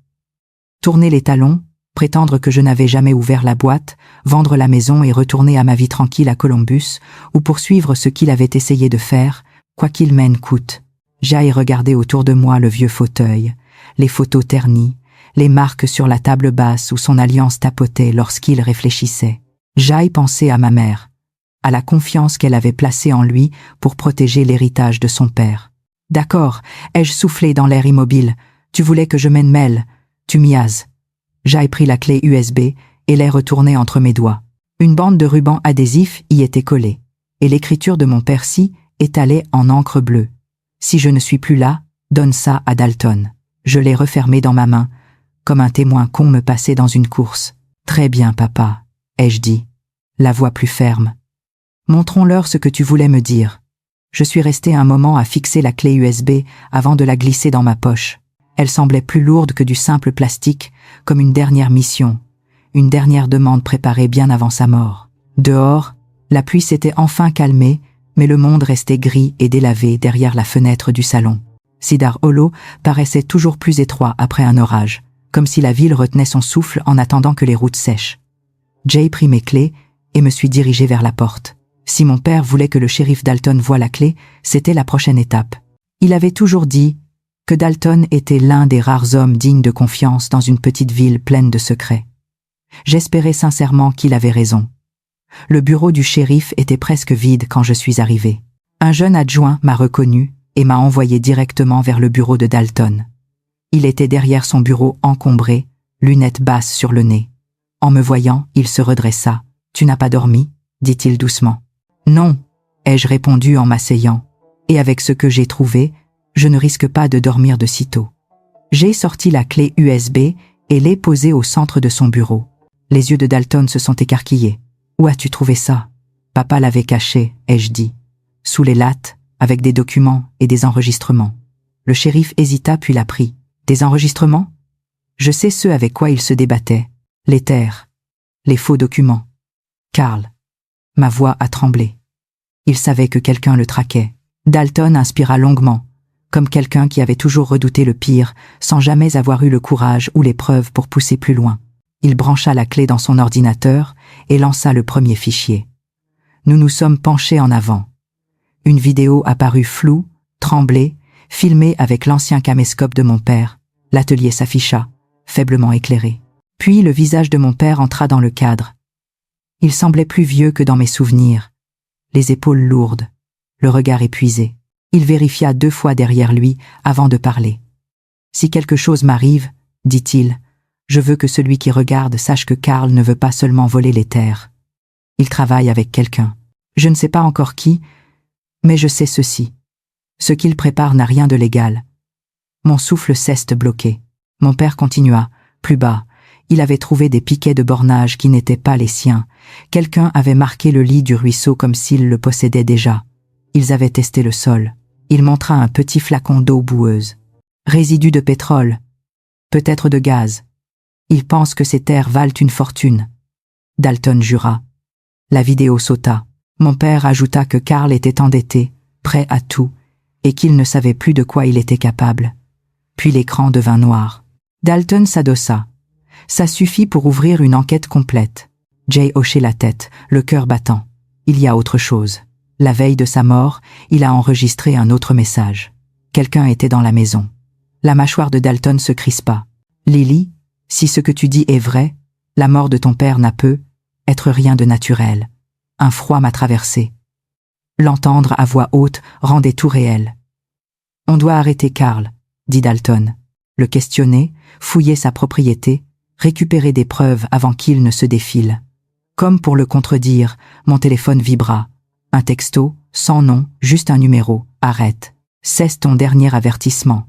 Speaker 1: Tourner les talons, prétendre que je n'avais jamais ouvert la boîte, vendre la maison et retourner à ma vie tranquille à Columbus, ou poursuivre ce qu'il avait essayé de faire, quoi qu'il m'en coûte. J'aille regarder autour de moi le vieux fauteuil, les photos ternies, les marques sur la table basse où son alliance tapotait lorsqu'il réfléchissait. J'aille penser à ma mère, à la confiance qu'elle avait placée en lui pour protéger l'héritage de son père. D'accord, ai-je soufflé dans l'air immobile, tu voulais que je m'en mêle, tu miases. J'aille pris la clé USB et l'ai retournée entre mes doigts. Une bande de ruban adhésif y était collée, et l'écriture de mon père ci étalée en encre bleue. Si je ne suis plus là, donne ça à Dalton. Je l'ai refermé dans ma main, comme un témoin con me passait dans une course. Très bien, papa, ai-je dit, la voix plus ferme. Montrons-leur ce que tu voulais me dire. Je suis resté un moment à fixer la clé USB avant de la glisser dans ma poche. Elle semblait plus lourde que du simple plastique, comme une dernière mission, une dernière demande préparée bien avant sa mort. Dehors, la pluie s'était enfin calmée, mais le monde restait gris et délavé derrière la fenêtre du salon. Cedar Hollow paraissait toujours plus étroit après un orage, comme si la ville retenait son souffle en attendant que les routes sèchent. Jay prit mes clés et me suis dirigé vers la porte. Si mon père voulait que le shérif Dalton voie la clé, c'était la prochaine étape. Il avait toujours dit que Dalton était l'un des rares hommes dignes de confiance dans une petite ville pleine de secrets. J'espérais sincèrement qu'il avait raison. Le bureau du shérif était presque vide quand je suis arrivé. Un jeune adjoint m'a reconnu et m'a envoyé directement vers le bureau de Dalton. Il était derrière son bureau encombré, lunettes basses sur le nez. En me voyant, il se redressa. « Tu n'as pas dormi ?» dit-il doucement. « Non » ai-je répondu en m'asseyant. Et avec ce que j'ai trouvé, je ne risque pas de dormir de sitôt. J'ai sorti la clé USB et l'ai posée au centre de son bureau. Les yeux de Dalton se sont écarquillés. Où as-tu trouvé ça? Papa l'avait caché, ai-je dit. Sous les lattes, avec des documents et des enregistrements. Le shérif hésita puis la prit. Des enregistrements? Je sais ceux avec quoi il se débattait. Les terres. Les faux documents. Karl. Ma voix a tremblé. Il savait que quelqu'un le traquait. Dalton inspira longuement, comme quelqu'un qui avait toujours redouté le pire, sans jamais avoir eu le courage ou les preuves pour pousser plus loin. Il brancha la clé dans son ordinateur et lança le premier fichier. Nous nous sommes penchés en avant. Une vidéo apparut floue, tremblée, filmée avec l'ancien caméscope de mon père. L'atelier s'afficha, faiblement éclairé. Puis le visage de mon père entra dans le cadre. Il semblait plus vieux que dans mes souvenirs, les épaules lourdes, le regard épuisé. Il vérifia 2 fois derrière lui avant de parler. « Si quelque chose m'arrive, dit-il, je veux que celui qui regarde sache que Karl ne veut pas seulement voler les terres. Il travaille avec quelqu'un. Je ne sais pas encore qui, mais je sais ceci. Ce qu'il prépare n'a rien de légal. » Mon souffle cesse de bloquer. Mon père continua, plus bas. Il avait trouvé des piquets de bornage qui n'étaient pas les siens. Quelqu'un avait marqué le lit du ruisseau comme s'il le possédait déjà. Ils avaient testé le sol. Il montra un petit flacon d'eau boueuse. Résidu de pétrole. Peut-être de gaz. Il pense que ces terres valent une fortune. Dalton jura. La vidéo sauta. Mon père ajouta que Karl était endetté, prêt à tout, et qu'il ne savait plus de quoi il était capable. Puis l'écran devint noir. Dalton s'adossa. Ça suffit pour ouvrir une enquête complète. Jay hochait la tête, le cœur battant. Il y a autre chose. La veille de sa mort, il a enregistré un autre message. Quelqu'un était dans la maison. La mâchoire de Dalton se crispa. Lily, si ce que tu dis est vrai, la mort de ton père n'a peut être rien de naturel. Un froid m'a traversé. L'entendre à voix haute rendait tout réel. On doit arrêter Karl, dit Dalton. Le questionner, fouiller sa propriété, récupérer des preuves avant qu'il ne se défile. Comme pour le contredire, mon téléphone vibra. Un texto, sans nom, juste un numéro. Arrête. Cesse ton dernier avertissement.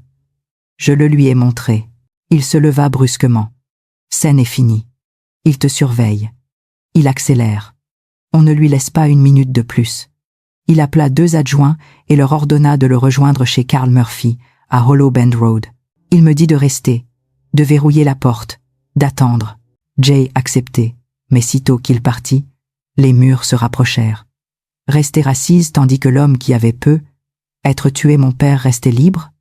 Speaker 1: Je le lui ai montré. Il se leva brusquement. Scène est finie. Il te surveille. Il accélère. On ne lui laisse pas une minute de plus. Il appela 2 adjoints et leur ordonna de le rejoindre chez Karl Murphy, à Hollow Bend Road. Il me dit de rester, de verrouiller la porte, d'attendre. Jay acceptait, mais sitôt qu'il partit, les murs se rapprochèrent. Rester assise tandis que l'homme qui avait être tué mon père restait libre?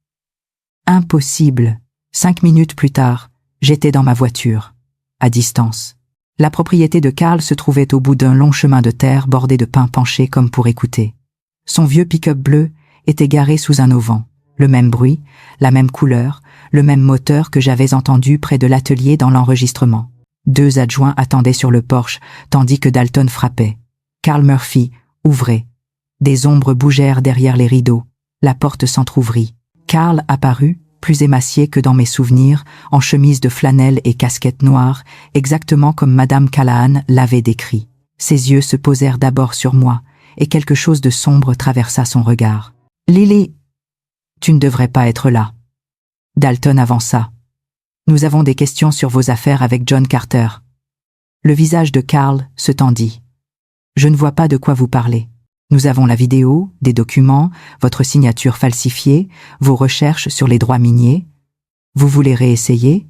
Speaker 1: Impossible. 5 minutes plus tard, j'étais dans ma voiture, à distance. La propriété de Karl se trouvait au bout d'un long chemin de terre bordé de pins penchés comme pour écouter. Son vieux pick-up bleu était garé sous un auvent. Le même bruit, la même couleur, le même moteur que j'avais entendu près de l'atelier dans l'enregistrement. 2 adjoints attendaient sur le porche, tandis que Dalton frappait. Karl Murphy ouvrait. Des ombres bougèrent derrière les rideaux. La porte s'entr'ouvrit. Karl apparut, plus émacié que dans mes souvenirs, en chemise de flanelle et casquette noire, exactement comme Madame Callahan l'avait décrit. Ses yeux se posèrent d'abord sur moi, et quelque chose de sombre traversa son regard. « Lily, tu ne devrais pas être là. » Dalton avança. « Nous avons des questions sur vos affaires avec John Carter. » Le visage de Karl se tendit. « Je ne vois pas de quoi vous parlez. Nous avons la vidéo, des documents, votre signature falsifiée, vos recherches sur les droits miniers. Vous voulez réessayer ?»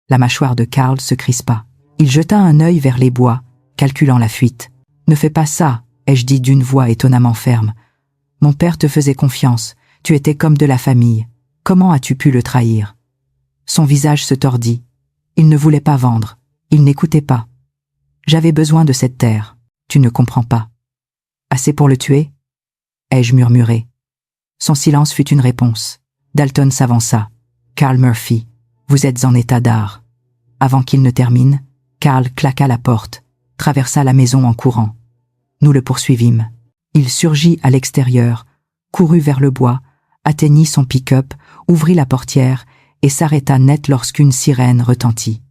Speaker 1: La mâchoire de Karl se crispa. Il jeta un œil vers les bois, calculant la fuite. « Ne fais pas ça, » ai-je dit d'une voix étonnamment ferme. « Mon père te faisait confiance, tu étais comme de la famille. Comment as-tu pu le trahir ?» Son visage se tordit. Il ne voulait pas vendre, il n'écoutait pas. « J'avais besoin de cette terre, tu ne comprends pas. » « Assez pour le tuer ?» ai-je murmuré. Son silence fut une réponse. Dalton s'avança. « Karl Murphy, vous êtes en état d'art. » Avant qu'il ne termine, Karl claqua la porte, traversa la maison en courant. Nous le poursuivîmes. Il surgit à l'extérieur, courut vers le bois, atteignit son pick-up, ouvrit la portière et s'arrêta net lorsqu'une sirène retentit.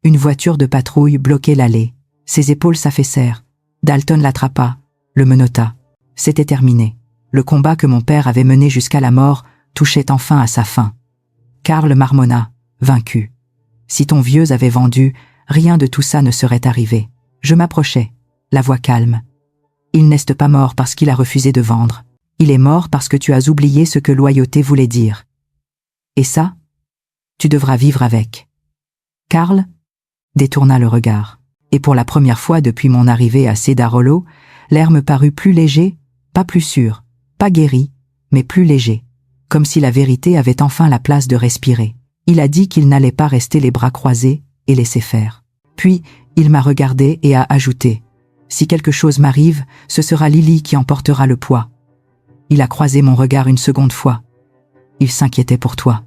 Speaker 1: Une voiture de patrouille bloquait l'allée. Ses épaules s'affaissèrent. Dalton l'attrapa, le menotta. C'était terminé. Le combat que mon père avait mené jusqu'à la mort touchait enfin à sa fin. Karl marmonna, vaincu. Si ton vieux avait vendu, rien de tout ça ne serait arrivé. Je m'approchai. la voix calme. Il n'est pas mort parce qu'il a refusé de vendre. Il est mort parce que tu as oublié ce que loyauté voulait dire. Et ça, tu devras vivre avec. Karl détourna le regard. Et pour la première fois depuis mon arrivée à Cedar Hollow, l'air me parut plus léger, pas plus sûr, pas guéri, mais plus léger. Comme si la vérité avait enfin la place de respirer. Il a dit qu'il n'allait pas rester les bras croisés et laisser faire. Puis, il m'a regardé et a ajouté « Si quelque chose m'arrive, ce sera Lily qui en portera le poids. » Il a croisé mon regard une seconde fois. Il s'inquiétait pour toi.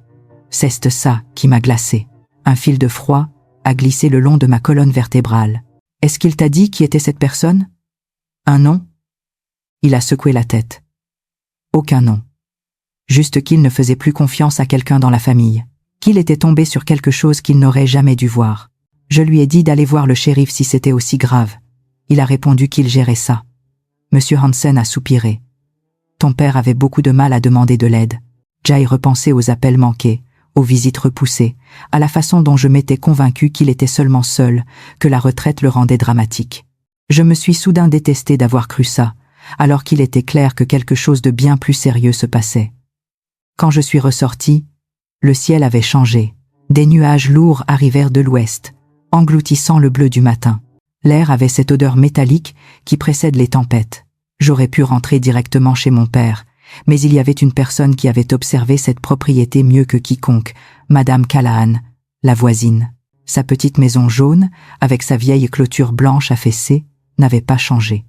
Speaker 1: C'est ça qui m'a glacé. Un fil de froid a glissé le long de ma colonne vertébrale. Est-ce qu'il t'a dit qui était cette personne? Un nom? Il a secoué la tête. Aucun nom. Juste qu'il ne faisait plus confiance à quelqu'un dans la famille. Qu'il était tombé sur quelque chose qu'il n'aurait jamais dû voir. Je lui ai dit d'aller voir le shérif si c'était aussi grave. Il a répondu qu'il gérait ça. Monsieur Hansen a soupiré. Ton père avait beaucoup de mal à demander de l'aide. Jay repensait aux appels manqués, aux visites repoussées, à la façon dont je m'étais convaincu qu'il était seulement seul, que la retraite le rendait dramatique. Je me suis soudain détesté d'avoir cru ça, alors qu'il était clair que quelque chose de bien plus sérieux se passait. Quand je suis ressorti, le ciel avait changé. Des nuages lourds arrivèrent de l'ouest, engloutissant le bleu du matin. L'air avait cette odeur métallique qui précède les tempêtes. J'aurais pu rentrer directement chez mon père, mais il y avait une personne qui avait observé cette propriété mieux que quiconque, Madame Callahan, la voisine. Sa petite maison jaune, avec sa vieille clôture blanche affaissée, n'avait pas changé.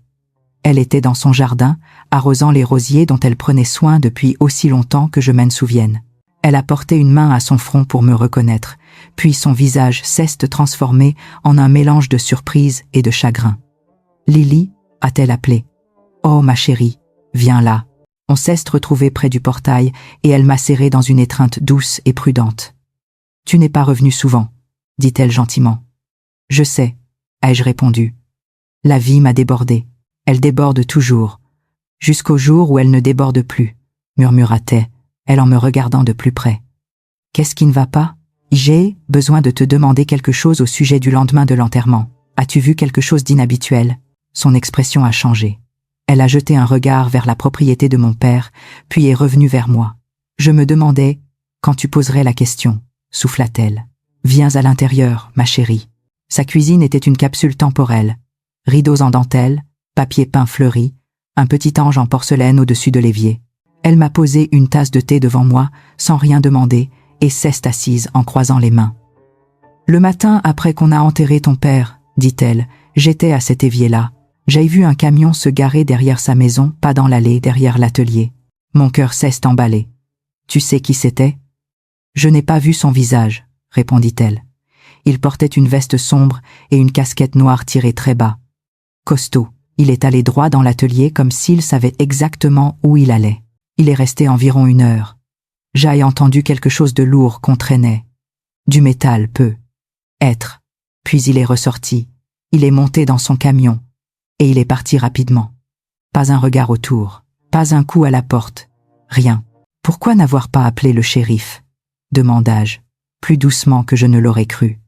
Speaker 1: Elle était dans son jardin, arrosant les rosiers dont elle prenait soin depuis aussi longtemps que je m'en souvienne. Elle a porté une main à son front pour me reconnaître, puis son visage s'est transformé en un mélange de surprise et de chagrin. « Lily » a-t-elle appelé. « Oh, ma chérie, viens là. » On s'est retrouvé près du portail et elle m'a serré dans une étreinte douce et prudente. « Tu n'es pas revenu souvent, » dit-elle gentiment. « Je sais, » ai-je répondu. « La vie m'a débordé. Elle déborde toujours. Jusqu'au jour où elle ne déborde plus, » murmura-t-elle en me regardant de plus près. « Qu'est-ce qui ne va pas? J'ai besoin de te demander quelque chose au sujet du lendemain de l'enterrement. As-tu vu quelque chose d'inhabituel ?» Son expression a changé. Elle a jeté un regard vers la propriété de mon père, puis est revenue vers moi. « Je me demandais quand tu poserais la question, » souffla-t-elle. « Viens à l'intérieur, ma chérie. » Sa cuisine était une capsule temporelle. Rideaux en dentelle, papier peint fleuri, un petit ange en porcelaine au-dessus de l'évier. Elle m'a posé une tasse de thé devant moi, sans rien demander, et s'est assise en croisant les mains. « Le matin après qu'on a enterré ton père, » dit-elle, « j'étais à cet évier-là. J'ai vu un camion se garer derrière sa maison, pas dans l'allée, derrière l'atelier. Mon cœur s'est emballé. Tu sais qui c'était? » « Je n'ai pas vu son visage, » répondit-elle. Il portait une veste sombre et une casquette noire tirée très bas. Costaud, il est allé droit dans l'atelier comme s'il savait exactement où il allait. Il est resté environ 1 heure. J'ai entendu quelque chose de lourd qu'on traînait. Du métal peut être. Puis il est ressorti. Il est monté dans son camion. Et il est parti rapidement. Pas un regard autour. Pas un coup à la porte. Rien. Pourquoi n'avoir pas appelé le shérif? Demandai-je, plus doucement que je ne l'aurais cru.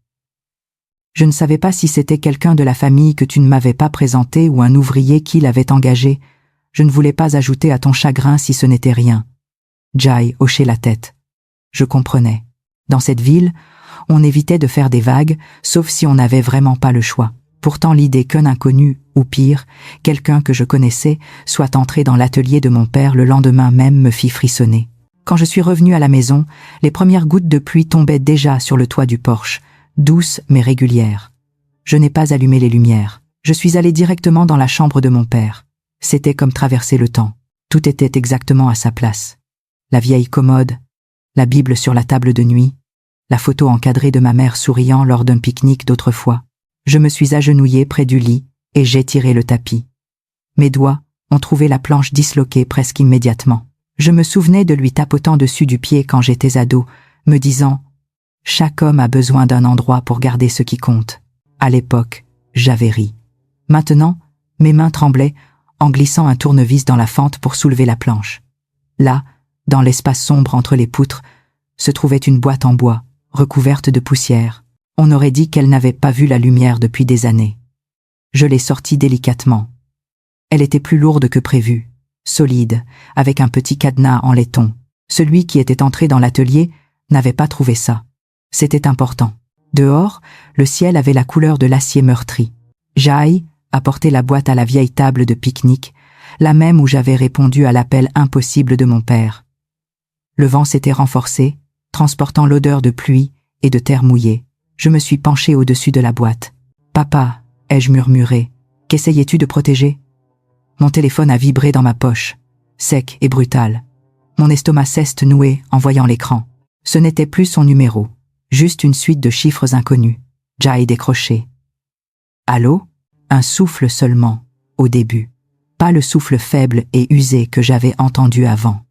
Speaker 1: Je ne savais pas si c'était quelqu'un de la famille que tu ne m'avais pas présenté ou un ouvrier qui l'avait engagé. Je ne voulais pas ajouter à ton chagrin si ce n'était rien. Jay hochait la tête. Je comprenais. Dans cette ville, on évitait de faire des vagues, sauf si on n'avait vraiment pas le choix. Pourtant l'idée qu'un inconnu, ou pire, quelqu'un que je connaissais, soit entré dans l'atelier de mon père le lendemain même me fit frissonner. Quand je suis revenu à la maison, les premières gouttes de pluie tombaient déjà sur le toit du porche, douces mais régulières. Je n'ai pas allumé les lumières. Je suis allé directement dans la chambre de mon père. C'était comme traverser le temps. Tout était exactement à sa place. La vieille commode, la Bible sur la table de nuit, la photo encadrée de ma mère souriant lors d'un pique-nique d'autrefois. Je me suis agenouillé près du lit et j'ai tiré le tapis. Mes doigts ont trouvé la planche disloquée presque immédiatement. Je me souvenais de lui tapotant dessus du pied quand j'étais ado, me disant « Chaque homme a besoin d'un endroit pour garder ce qui compte. » À l'époque, j'avais ri. Maintenant, mes mains tremblaient en glissant un tournevis dans la fente pour soulever la planche. Là, dans l'espace sombre entre les poutres, se trouvait une boîte en bois, recouverte de poussière. On aurait dit qu'elle n'avait pas vu la lumière depuis des années. Je l'ai sortie délicatement. Elle était plus lourde que prévu, solide, avec un petit cadenas en laiton. Celui qui était entré dans l'atelier n'avait pas trouvé ça. C'était important. Dehors, le ciel avait la couleur de l'acier meurtri. Jai a porté la boîte à la vieille table de pique-nique, la même où j'avais répondu à l'appel impossible de mon père. Le vent s'était renforcé, transportant l'odeur de pluie et de terre mouillée. Je me suis penché au-dessus de la boîte. « Papa », ai-je murmuré, « qu'essayais-tu de protéger ?» Mon téléphone a vibré dans ma poche, sec et brutal. Mon estomac s'est noué en voyant l'écran. Ce n'était plus son numéro, juste une suite de chiffres inconnus. Jai décroché. « Allô ?» Un souffle seulement, au début. Pas le souffle faible et usé que j'avais entendu avant.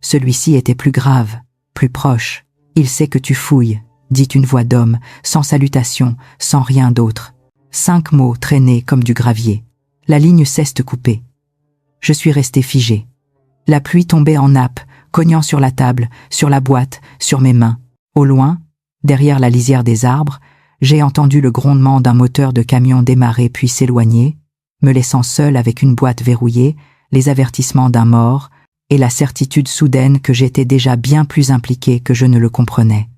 Speaker 1: Celui-ci était plus grave, plus proche. « Il sait que tu fouilles », dit une voix d'homme, sans salutation, sans rien d'autre. 5 mots traînés comme du gravier. La ligne s'est coupée. Je suis resté figé. La pluie tombait en nappe, cognant sur la table, sur la boîte, sur mes mains. Au loin, derrière la lisière des arbres, j'ai entendu le grondement d'un moteur de camion démarrer puis s'éloigner, me laissant seul avec une boîte verrouillée, les avertissements d'un mort et la certitude soudaine que j'étais déjà bien plus impliqué que je ne le comprenais.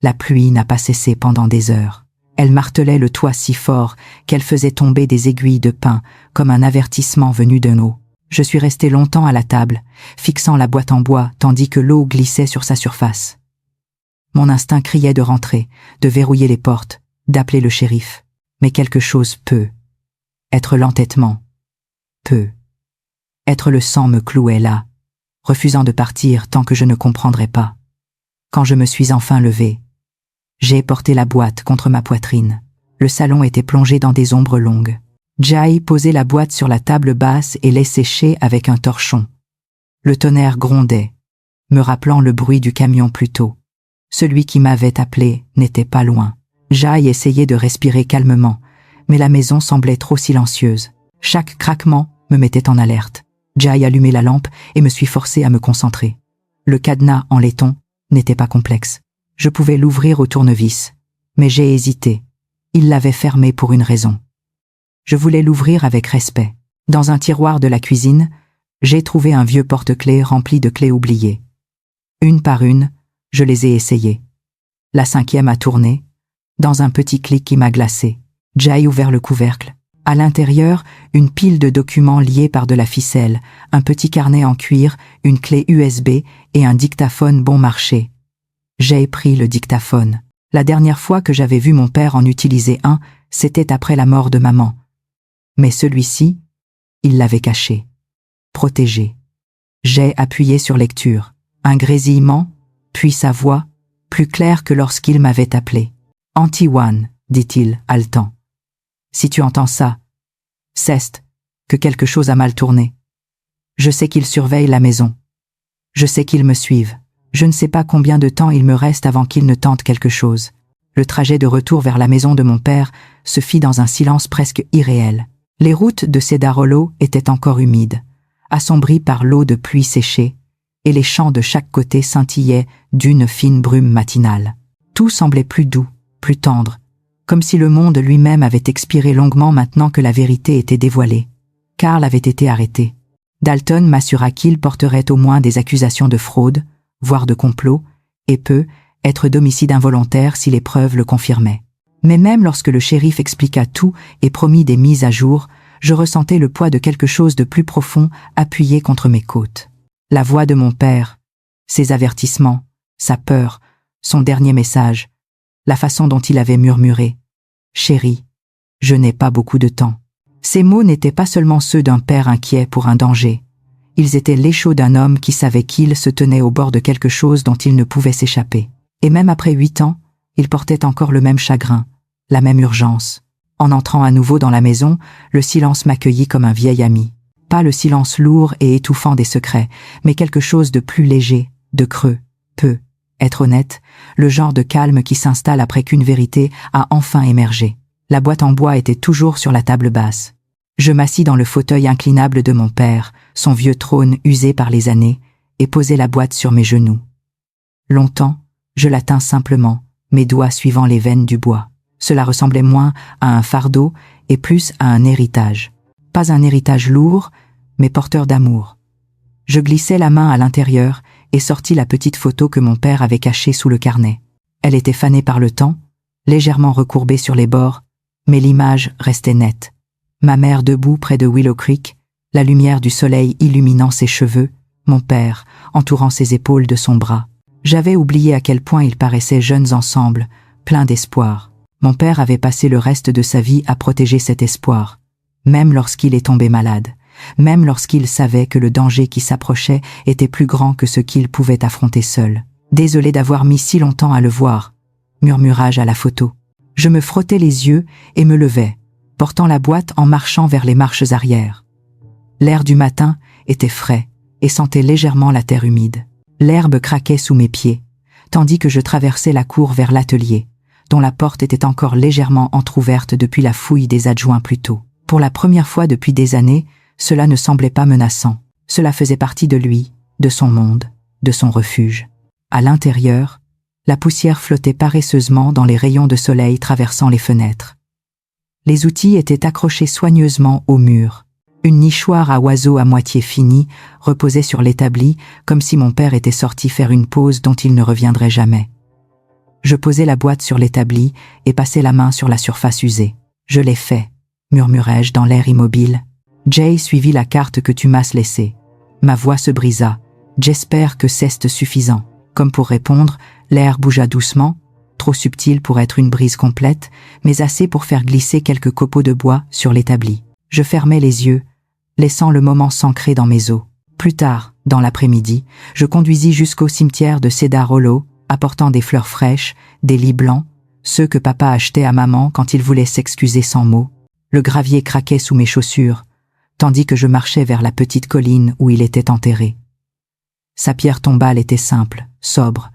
Speaker 1: La pluie n'a pas cessé pendant des heures. Elle martelait le toit si fort qu'elle faisait tomber des aiguilles de pin comme un avertissement venu de haut. Je suis resté longtemps à la table, fixant la boîte en bois tandis que l'eau glissait sur sa surface. Mon instinct criait de rentrer, de verrouiller les portes, d'appeler le shérif. Mais quelque chose peut. Être l'entêtement. Peut. Être le sang me clouait là, refusant de partir tant que je ne comprendrais pas. Quand je me suis enfin levé, j'ai porté la boîte contre ma poitrine. Le salon était plongé dans des ombres longues. Jai posait la boîte sur la table basse et les séchait avec un torchon. Le tonnerre grondait, me rappelant le bruit du camion plus tôt. Celui qui m'avait appelé n'était pas loin. Jai essayait de respirer calmement, mais la maison semblait trop silencieuse. Chaque craquement me mettait en alerte. Jai allumait la lampe et me suis forcé à me concentrer. Le cadenas en laiton n'était pas complexe. Je pouvais l'ouvrir au tournevis, mais j'ai hésité. Il l'avait fermé pour une raison. Je voulais l'ouvrir avec respect. Dans un tiroir de la cuisine, j'ai trouvé un vieux porte-clés rempli de clés oubliées. Une par une, je les ai essayées. La 5e a tourné, dans un petit clic qui m'a glacé. Jai ouvert le couvercle. À l'intérieur, une pile de documents liés par de la ficelle, un petit carnet en cuir, une clé USB et un dictaphone bon marché. J'ai pris le dictaphone. La dernière fois que j'avais vu mon père en utiliser un, c'était après la mort de maman. Mais celui-ci, il l'avait caché, protégé. J'ai appuyé sur lecture. Un grésillement, puis sa voix, plus claire que lorsqu'il m'avait appelé. « Anti-One », dit-il, haletant. « Si tu entends ça, c'est que quelque chose a mal tourné. Je sais qu'ils surveillent la maison. Je sais qu'ils me suivent. Je ne sais pas combien de temps il me reste avant qu'ils ne tentent quelque chose. » Le trajet de retour vers la maison de mon père se fit dans un silence presque irréel. Les routes de Cedar Hollow étaient encore humides, assombries par l'eau de pluie séchée, et les champs de chaque côté scintillaient d'une fine brume matinale. Tout semblait plus doux, plus tendre, comme si le monde lui-même avait expiré longuement maintenant que la vérité était dévoilée. Carl avait été arrêté. Dalton m'assura qu'il porterait au moins des accusations de fraude, voire de complot, et peut être d'homicide involontaire si les preuves le confirmaient. Mais même lorsque le shérif expliqua tout et promit des mises à jour, je ressentais le poids de quelque chose de plus profond appuyé contre mes côtes. La voix de mon père, ses avertissements, sa peur, son dernier message, la façon dont il avait murmuré « Chérie, je n'ai pas beaucoup de temps ». Ces mots n'étaient pas seulement ceux d'un père inquiet pour un danger. Ils étaient l'écho d'un homme qui savait qu'il se tenait au bord de quelque chose dont il ne pouvait s'échapper. Et même après 8 ans, il portait encore le même chagrin, la même urgence. En entrant à nouveau dans la maison, le silence m'accueillit comme un vieil ami. Pas le silence lourd et étouffant des secrets, mais quelque chose de plus léger, de creux, peu. Être honnête, le genre de calme qui s'installe après qu'une vérité a enfin émergé. La boîte en bois était toujours sur la table basse. Je m'assis dans le fauteuil inclinable de mon père, son vieux trône usé par les années, et posai la boîte sur mes genoux. Longtemps, je la tins simplement, mes doigts suivant les veines du bois. Cela ressemblait moins à un fardeau et plus à un héritage. Pas un héritage lourd, mais porteur d'amour. Je glissai la main à l'intérieur et sortis la petite photo que mon père avait cachée sous le carnet. Elle était fanée par le temps, légèrement recourbée sur les bords, mais l'image restait nette. Ma mère debout près de Willow Creek, la lumière du soleil illuminant ses cheveux, mon père entourant ses épaules de son bras. J'avais oublié à quel point ils paraissaient jeunes ensemble, pleins d'espoir. Mon père avait passé le reste de sa vie à protéger cet espoir, même lorsqu'il est tombé malade, même lorsqu'il savait que le danger qui s'approchait était plus grand que ce qu'il pouvait affronter seul. Désolé d'avoir mis si longtemps à le voir, murmurai-je à la photo. Je me frottais les yeux et me levai, portant la boîte en marchant vers les marches arrière. L'air du matin était frais et sentait légèrement la terre humide. L'herbe craquait sous mes pieds, tandis que je traversais la cour vers l'atelier, dont la porte était encore légèrement entr'ouverte depuis la fouille des adjoints plus tôt. Pour la première fois depuis des années, cela ne semblait pas menaçant. Cela faisait partie de lui, de son monde, de son refuge. À l'intérieur, la poussière flottait paresseusement dans les rayons de soleil traversant les fenêtres. Les outils étaient accrochés soigneusement au mur. Une nichoire à oiseaux à moitié finie reposait sur l'établi, comme si mon père était sorti faire une pause dont il ne reviendrait jamais. Je posai la boîte sur l'établi et passai la main sur la surface usée. « Je l'ai fait », murmurai-je dans l'air immobile. « Jay suivit la carte que tu m'as laissée. » Ma voix se brisa. « J'espère que c'est suffisant. » Comme pour répondre, l'air bougea doucement, trop subtil pour être une brise complète, mais assez pour faire glisser quelques copeaux de bois sur l'établi. Je fermai les yeux, laissant le moment s'ancrer dans mes os. Plus tard, dans l'après-midi, je conduisis jusqu'au cimetière de Cedar Hollow, apportant des fleurs fraîches, des lits blancs, ceux que papa achetait à maman quand il voulait s'excuser sans mots. Le gravier craquait sous mes chaussures, tandis que je marchais vers la petite colline où il était enterré. Sa pierre tombale était simple, sobre.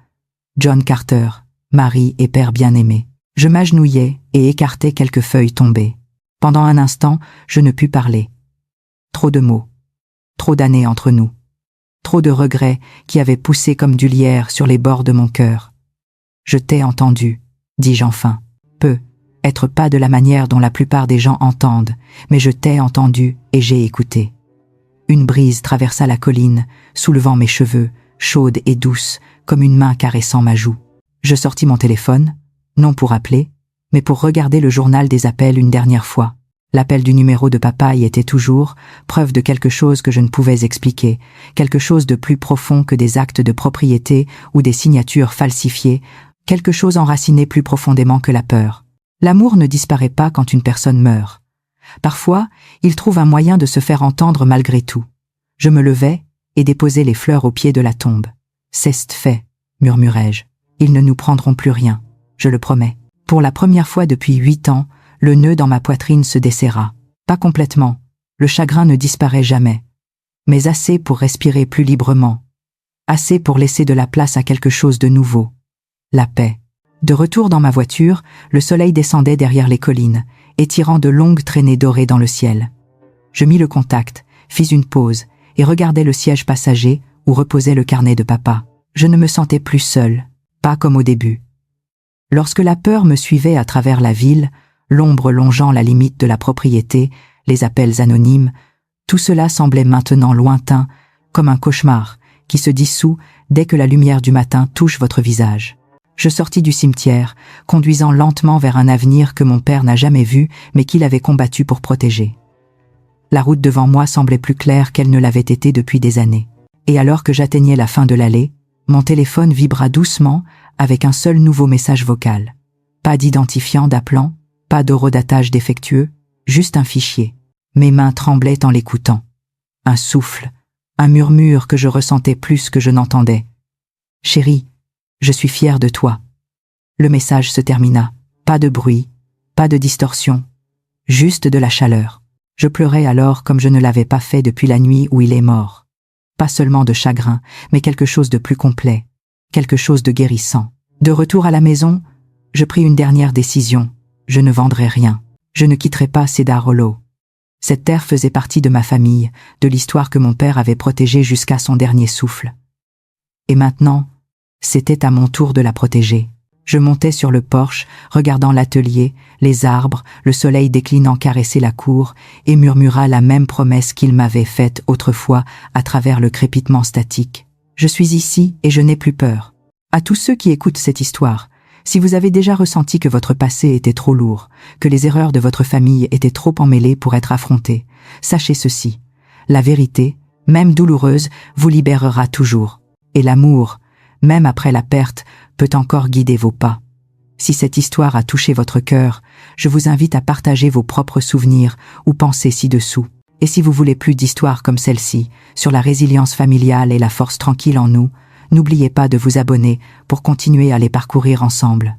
Speaker 1: John Carter, mari et père bien-aimé. Je m'agenouillai et écartai quelques feuilles tombées. Pendant un instant, je ne pus parler. Trop de mots. Trop d'années entre nous. Trop de regrets qui avaient poussé comme du lierre sur les bords de mon cœur. Je t'ai entendu, dis-je enfin. Être pas de la manière dont la plupart des gens entendent, mais je t'ai entendu et j'ai écouté. Une brise traversa la colline, soulevant mes cheveux, chaude et douce, comme une main caressant ma joue. Je sortis mon téléphone, non pour appeler, mais pour regarder le journal des appels une dernière fois. L'appel du numéro de papa y était toujours, preuve de quelque chose que je ne pouvais expliquer, quelque chose de plus profond que des actes de propriété ou des signatures falsifiées, quelque chose enraciné plus profondément que la peur. L'amour ne disparaît pas quand une personne meurt. Parfois, il trouve un moyen de se faire entendre malgré tout. Je me levai et déposai les fleurs au pied de la tombe. « C'est fait », murmurai-je. « Ils ne nous prendront plus rien, je le promets. » Pour la première fois depuis 8 ans, le nœud dans ma poitrine se desserra. Pas complètement, le chagrin ne disparaît jamais, mais assez pour respirer plus librement, assez pour laisser de la place à quelque chose de nouveau. La paix. De retour dans ma voiture, le soleil descendait derrière les collines, étirant de longues traînées dorées dans le ciel. Je mis le contact, fis une pause et regardai le siège passager où reposait le carnet de papa. Je ne me sentais plus seul, pas comme au début. Lorsque la peur me suivait à travers la ville, l'ombre longeant la limite de la propriété, les appels anonymes, tout cela semblait maintenant lointain, comme un cauchemar qui se dissout dès que la lumière du matin touche votre visage. Je sortis du cimetière, conduisant lentement vers un avenir que mon père n'a jamais vu, mais qu'il avait combattu pour protéger. La route devant moi semblait plus claire qu'elle ne l'avait été depuis des années. Et alors que j'atteignais la fin de l'allée, mon téléphone vibra doucement avec un seul nouveau message vocal. Pas d'identifiant d'appelant, pas d'horodatage défectueux, juste un fichier. Mes mains tremblaient en l'écoutant. Un souffle, un murmure que je ressentais plus que je n'entendais. « Chérie, je suis fière de toi. » Le message se termina. Pas de bruit, pas de distorsion, juste de la chaleur. Je pleurais alors comme je ne l'avais pas fait depuis la nuit où il est mort. Pas seulement de chagrin, mais quelque chose de plus complet, quelque chose de guérissant. De retour à la maison, je pris une dernière décision. Je ne vendrai rien. Je ne quitterai pas Cedar Hollow. Cette terre faisait partie de ma famille, de l'histoire que mon père avait protégée jusqu'à son dernier souffle. Et maintenant, c'était à mon tour de la protéger. Je montais sur le porche, regardant l'atelier, les arbres, le soleil déclinant caresser la cour, et murmura la même promesse qu'il m'avait faite autrefois à travers le crépitement statique. Je suis ici et je n'ai plus peur. À tous ceux qui écoutent cette histoire, si vous avez déjà ressenti que votre passé était trop lourd, que les erreurs de votre famille étaient trop emmêlées pour être affrontées, sachez ceci. La vérité, même douloureuse, vous libérera toujours. Et l'amour, même après la perte, peut encore guider vos pas. Si cette histoire a touché votre cœur, je vous invite à partager vos propres souvenirs ou pensées ci-dessous. Et si vous voulez plus d'histoires comme celle-ci, sur la résilience familiale et la force tranquille en nous, n'oubliez pas de vous abonner pour continuer à les parcourir ensemble.